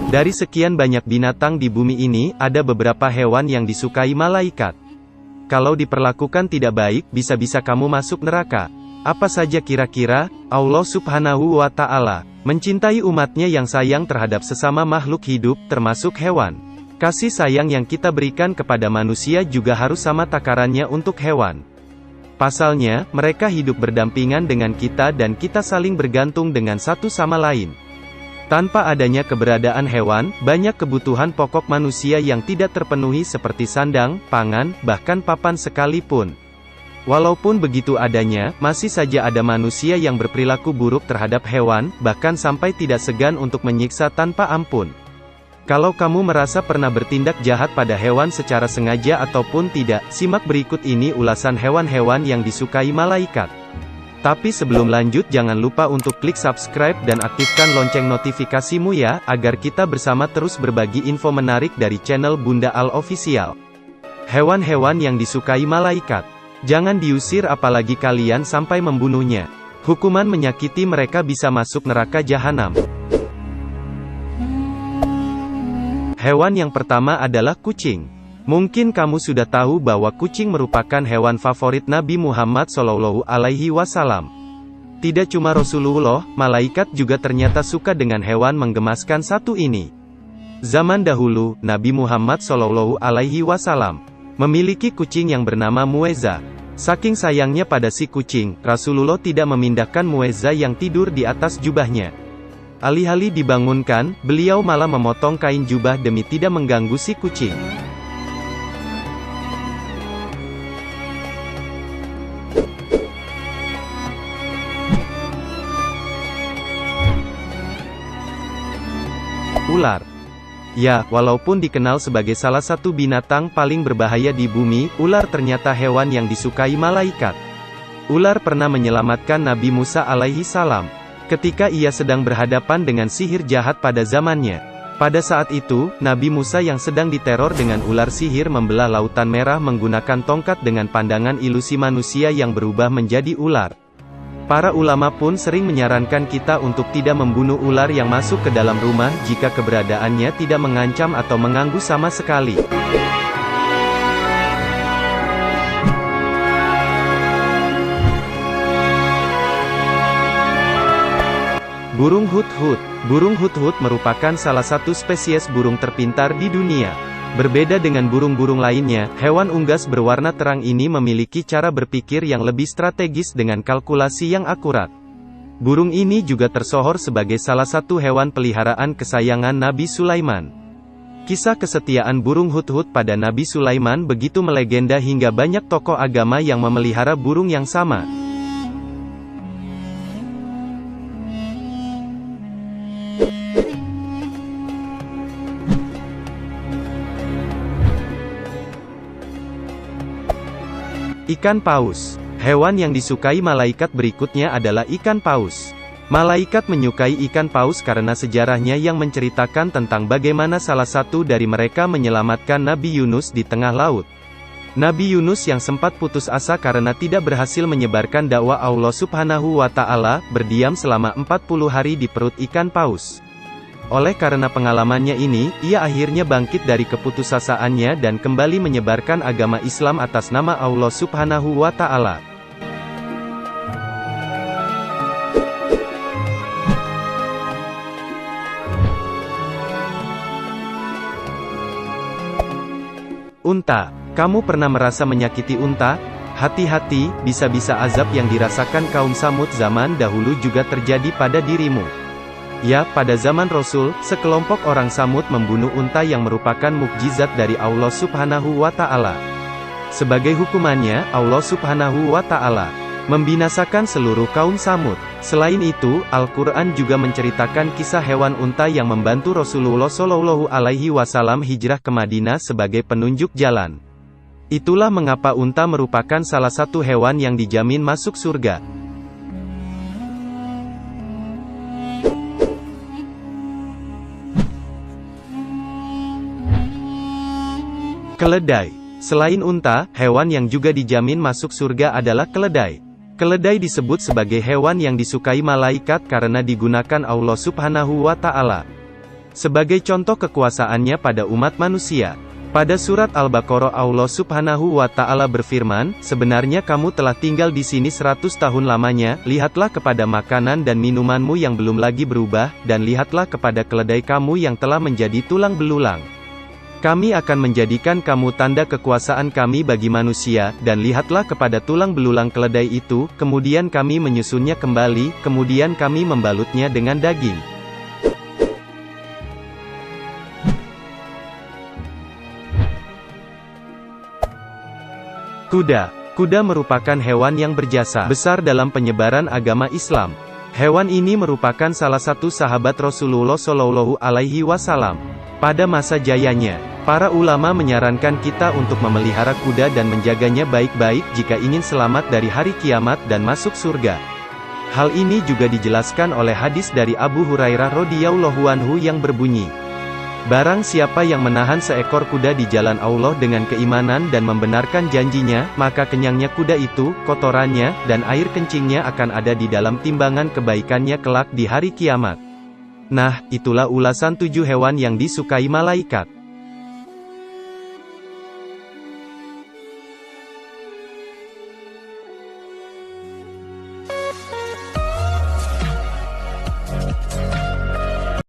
Dari sekian banyak binatang di bumi ini, ada beberapa hewan yang disukai malaikat. Kalau diperlakukan tidak baik, bisa-bisa kamu masuk neraka. Apa saja kira-kira? Allah Subhanahu wa Ta'ala mencintai umatnya yang sayang terhadap sesama makhluk hidup, termasuk hewan. Kasih sayang yang kita berikan kepada manusia juga harus sama takarannya untuk hewan. Pasalnya, mereka hidup berdampingan dengan kita dan kita saling bergantung dengan satu sama lain. Tanpa adanya keberadaan hewan, banyak kebutuhan pokok manusia yang tidak terpenuhi seperti sandang, pangan, bahkan papan sekalipun. Walaupun begitu adanya, masih saja ada manusia yang berperilaku buruk terhadap hewan, bahkan sampai tidak segan untuk menyiksa tanpa ampun. Kalau kamu merasa pernah bertindak jahat pada hewan secara sengaja ataupun tidak, simak berikut ini ulasan hewan-hewan yang disukai malaikat. Tapi sebelum lanjut jangan lupa untuk klik subscribe dan aktifkan lonceng notifikasimu ya, agar kita bersama terus berbagi info menarik dari channel Bunda Al Official. Hewan-hewan yang disukai malaikat. Jangan diusir apalagi kalian sampai membunuhnya. Hukuman menyakiti mereka bisa masuk neraka jahanam. Hewan yang pertama adalah kucing. Mungkin kamu sudah tahu bahwa kucing merupakan hewan favorit Nabi Muhammad SAW. Tidak cuma Rasulullah, malaikat juga ternyata suka dengan hewan menggemaskan satu ini. Zaman dahulu, Nabi Muhammad SAW memiliki kucing yang bernama Muezza. Saking sayangnya pada si kucing, Rasulullah tidak memindahkan Muezza yang tidur di atas jubahnya. Alih-alih dibangunkan, beliau malah memotong kain jubah demi tidak mengganggu si kucing. Ular. Ya, walaupun dikenal sebagai salah satu binatang paling berbahaya di bumi, ular ternyata hewan yang disukai malaikat. Ular pernah menyelamatkan Nabi Musa alaihi salam ketika ia sedang berhadapan dengan sihir jahat pada zamannya. Pada saat itu, Nabi Musa yang sedang diteror dengan ular sihir membelah lautan merah menggunakan tongkat dengan pandangan ilusi manusia yang berubah menjadi ular. Para ulama pun sering menyarankan kita untuk tidak membunuh ular yang masuk ke dalam rumah jika keberadaannya tidak mengancam atau mengganggu sama sekali. Burung hudhud. Burung hudhud merupakan salah satu spesies burung terpintar di dunia. Berbeda dengan burung-burung lainnya, hewan unggas berwarna terang ini memiliki cara berpikir yang lebih strategis dengan kalkulasi yang akurat. Burung ini juga tersohor sebagai salah satu hewan peliharaan kesayangan Nabi Sulaiman. Kisah kesetiaan burung hudhud pada Nabi Sulaiman begitu melegenda hingga banyak tokoh agama yang memelihara burung yang sama. Ikan paus. Hewan yang disukai malaikat berikutnya adalah ikan paus. Malaikat menyukai ikan paus karena sejarahnya yang menceritakan tentang bagaimana salah satu dari mereka menyelamatkan Nabi Yunus di tengah laut. Nabi Yunus yang sempat putus asa karena tidak berhasil menyebarkan dakwah Allah Subhanahu wa Ta'ala, berdiam selama 40 hari di perut ikan paus. Oleh karena pengalamannya ini, ia akhirnya bangkit dari keputusasaannya dan kembali menyebarkan agama Islam atas nama Allah Subhanahu wa Ta'ala. Unta. Kamu pernah merasa menyakiti unta? Hati-hati, bisa-bisa azab yang dirasakan kaum Samud zaman dahulu juga terjadi pada dirimu. Ya, pada zaman Rasul, sekelompok orang Samud membunuh unta yang merupakan mukjizat dari Allah Subhanahu wa Ta'ala. Sebagai hukumannya, Allah Subhanahu wa Ta'ala membinasakan seluruh kaum Samud. Selain itu, Al-Quran juga menceritakan kisah hewan unta yang membantu Rasulullah Shallallahu Alaihi Wasallam hijrah ke Madinah sebagai penunjuk jalan. Itulah mengapa unta merupakan salah satu hewan yang dijamin masuk surga. Keledai. Selain unta, hewan yang juga dijamin masuk surga adalah keledai. Keledai disebut sebagai hewan yang disukai malaikat karena digunakan Allah Subhanahu wa Ta'ala. Sebagai contoh kekuasaannya pada umat manusia. Pada surat Al-Baqarah Allah Subhanahu wa Ta'ala berfirman, sebenarnya kamu telah tinggal di sini 100 tahun lamanya, lihatlah kepada makanan dan minumanmu yang belum lagi berubah, dan lihatlah kepada keledai kamu yang telah menjadi tulang belulang. Kami akan menjadikan kamu tanda kekuasaan kami bagi manusia, dan lihatlah kepada tulang belulang keledai itu, kemudian kami menyusunnya kembali, kemudian kami membalutnya dengan daging. Kuda. Kuda merupakan hewan yang berjasa besar dalam penyebaran agama Islam. Hewan ini merupakan salah satu sahabat Rasulullah Shallallahu Alaihi Wasallam. Pada masa jayanya, para ulama menyarankan kita untuk memelihara kuda dan menjaganya baik-baik jika ingin selamat dari hari kiamat dan masuk surga. Hal ini juga dijelaskan oleh hadis dari Abu Hurairah radhiyallahu anhu yang berbunyi, barang siapa yang menahan seekor kuda di jalan Allah dengan keimanan dan membenarkan janjinya, maka kenyangnya kuda itu, kotorannya, dan air kencingnya akan ada di dalam timbangan kebaikannya kelak di hari kiamat. Nah, itulah ulasan 7 hewan yang disukai malaikat.